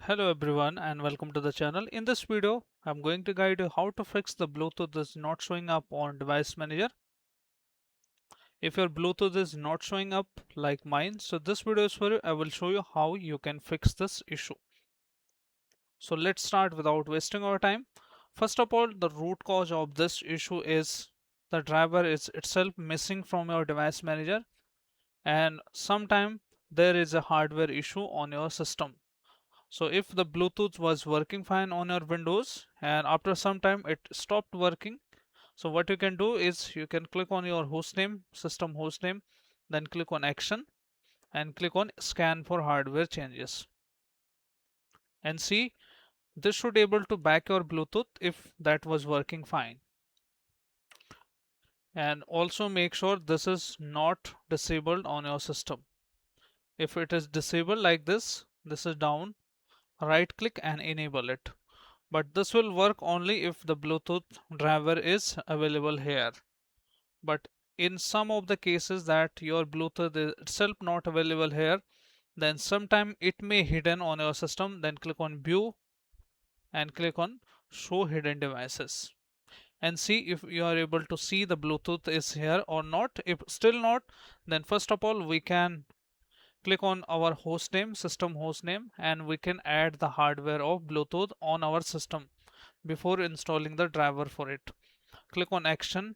Hello everyone and welcome to the channel. In this video, I'm going to guide you how to fix the Bluetooth that's not showing up on device manager. If your Bluetooth is not showing up like mine, so this video is for you. I will show you how you can fix this issue. So let's start without wasting our time. First of all, the root cause of this issue is the driver is itself missing from your device manager, and sometime there is a hardware issue on your system. So if the Bluetooth was working fine on your Windows and after some time it stopped working, so what you can do is you can click on your hostname, system hostname, then click on action and click on scan for hardware changes. And see, this should able to back your Bluetooth if that was working fine. And also make sure this is not disabled on your system. If it is disabled like this is down, right click and enable it. But this will work only if the Bluetooth driver is available here. But in some of the cases that your Bluetooth is itself not available here, then sometime it may hidden on your system. Then click on view and click on show hidden devices and see if you are able to see the Bluetooth is here or not. If still not, then first of all we can click on our host name, system host name, and we can add the hardware of Bluetooth on our system before installing the driver for it. Click on action,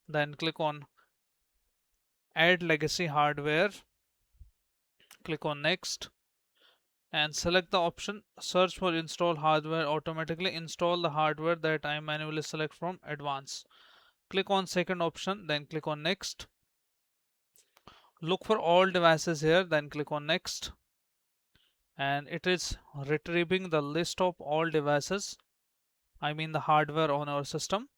then click on add legacy hardware, click on next and select the option search for install hardware. Automatically install the hardware that I manually select from advanced. Click on second option, then click on next. Look for all devices here, then click on next, and it is retrieving the list of all devices, I mean the hardware on our system.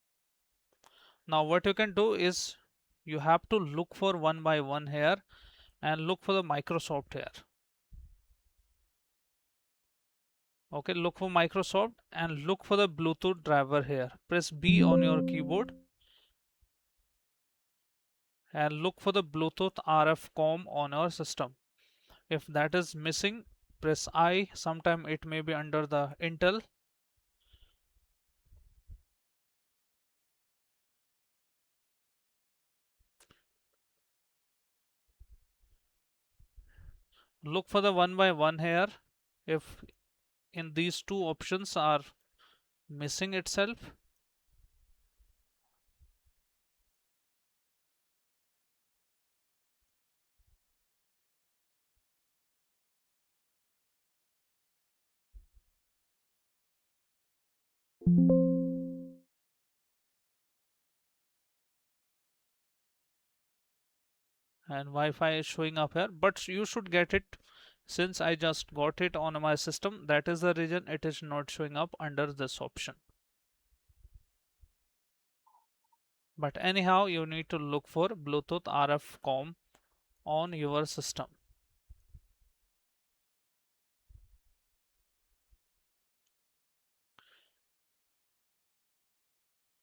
Now what you can do is you have to look for one by one here and look for the Microsoft here. Okay, look for Microsoft and look for the Bluetooth driver here. Press B on your keyboard and look for the Bluetooth RF COM on your system. If that is missing, press I. Sometime it may be under the Intel. Look for the one by one here. If in these two options are missing itself, and Wi-Fi is showing up here, but you should get it. Since I just got it on my system, that is the reason it is not showing up under this option. But anyhow, you need to look for Bluetooth RF COM on your system.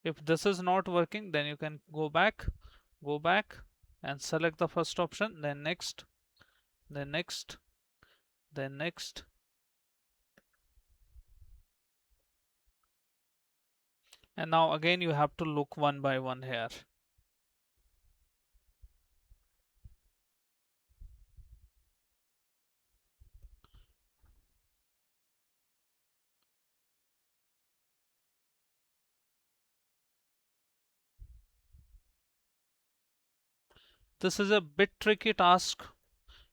If this is not working, then you can go back and select the first option, then next, then next, then next. And now again you have to look one by one here. This is a bit tricky task.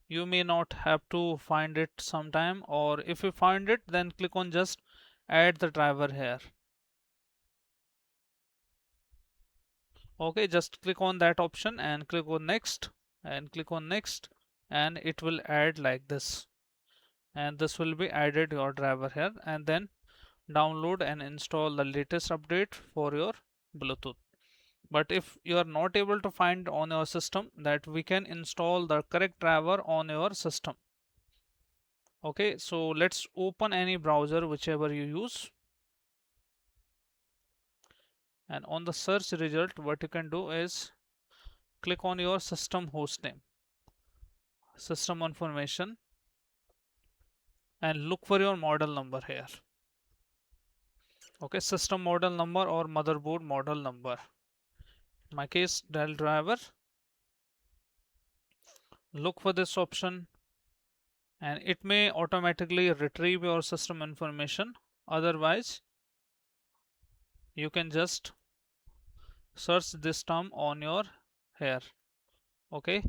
You may not have to find it sometime, or if you find it, then click on just add the driver here. Okay, just click on that option and click on next and click on next, and it will add like this, and this will be added your driver here, and then download and install the latest update for your Bluetooth. But if you are not able to find on your system, that we can install the correct driver on your system. Okay, so let's open any browser whichever you use, and on the search result what you can do is click on your system hostname, system information, and look for your model number here. Okay, system model number or motherboard model number. In my case, Dell driver. Look for this option and it may automatically retrieve your system information. Otherwise, you can just search this term on your here. Okay,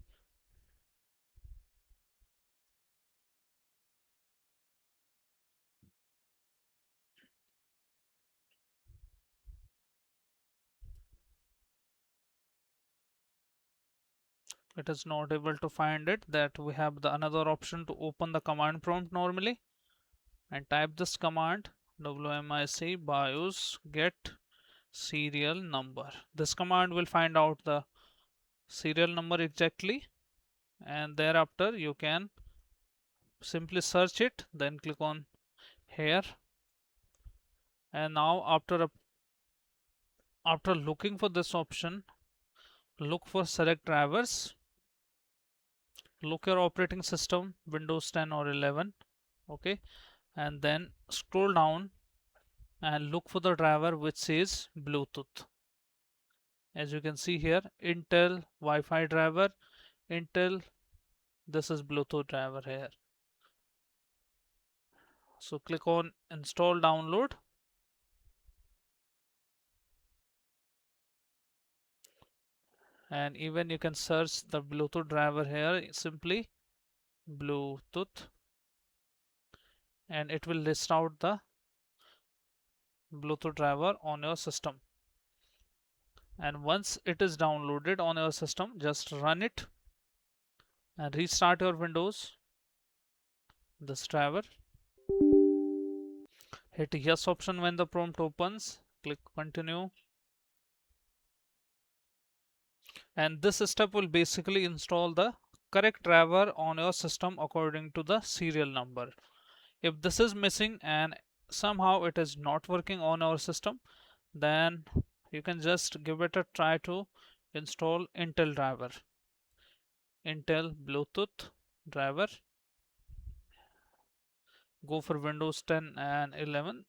it is not able to find it. That we have the another option to open the command prompt normally and type this command wmic bios get serial number. This command will find out the serial number exactly, and thereafter you can simply search it, then click on here. And now after looking for this option, look for select drivers, look your operating system Windows 10 or 11. Okay, and then scroll down and look for the driver which says Bluetooth. As you can see here, Intel Wi-Fi driver, Intel, this is Bluetooth driver here. So click on install download, and even you can search the Bluetooth driver here, simply Bluetooth, and it will list out the Bluetooth driver on your system. And once it is downloaded on your system, just run it and restart your Windows, this driver. Hit yes option when the prompt opens, click continue, and this step will basically install the correct driver on your system according to the serial number. If this is missing and somehow it is not working on our system, then you can just give it a try to install Intel driver, Intel Bluetooth driver. Go for Windows 10 and 11,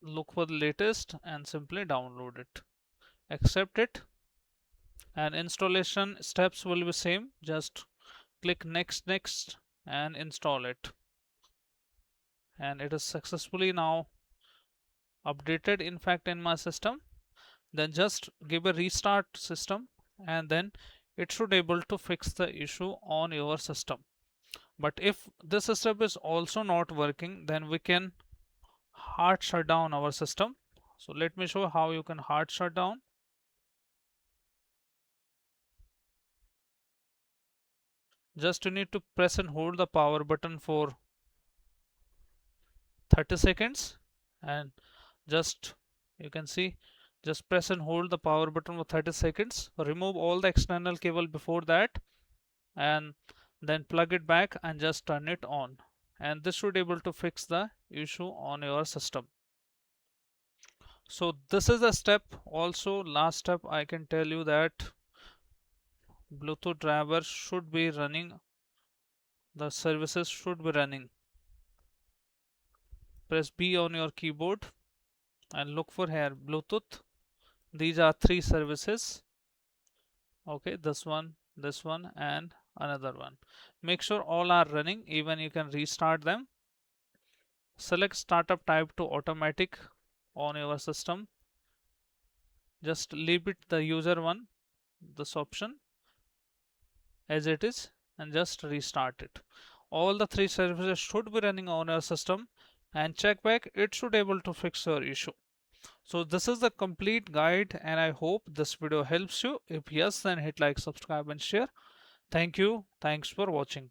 look for the latest and simply download it, accept it, and installation steps will be same. Just click next and install it, and it is successfully now updated in fact in my system. Then just give a restart system and then it should able to fix the issue on your system. But if this step is also not working, then we can hard shut down our system. So let me show how you can hard shut down. Just you need to press and hold the power button for 30 seconds, and just you can see, just press and hold the power button for 30 seconds, remove all the external cable before that, and then plug it back and just turn it on, and this should able to fix the issue on your system. So this is a step. Also last step, I can tell you that Bluetooth driver should be running, the services should be running. Press B on your keyboard and look for here Bluetooth. These are three services. Okay, this one, and another one. Make sure all are running. Even you can restart them. Select startup type to automatic on your system. Just leave it the user one, this option as it is, and just restart it. All the three services should be running on your system, and check back, it should able to fix your issue. So this is the complete guide, and I hope this video helps you. If yes, then hit like, subscribe and share. Thank you. Thanks for watching.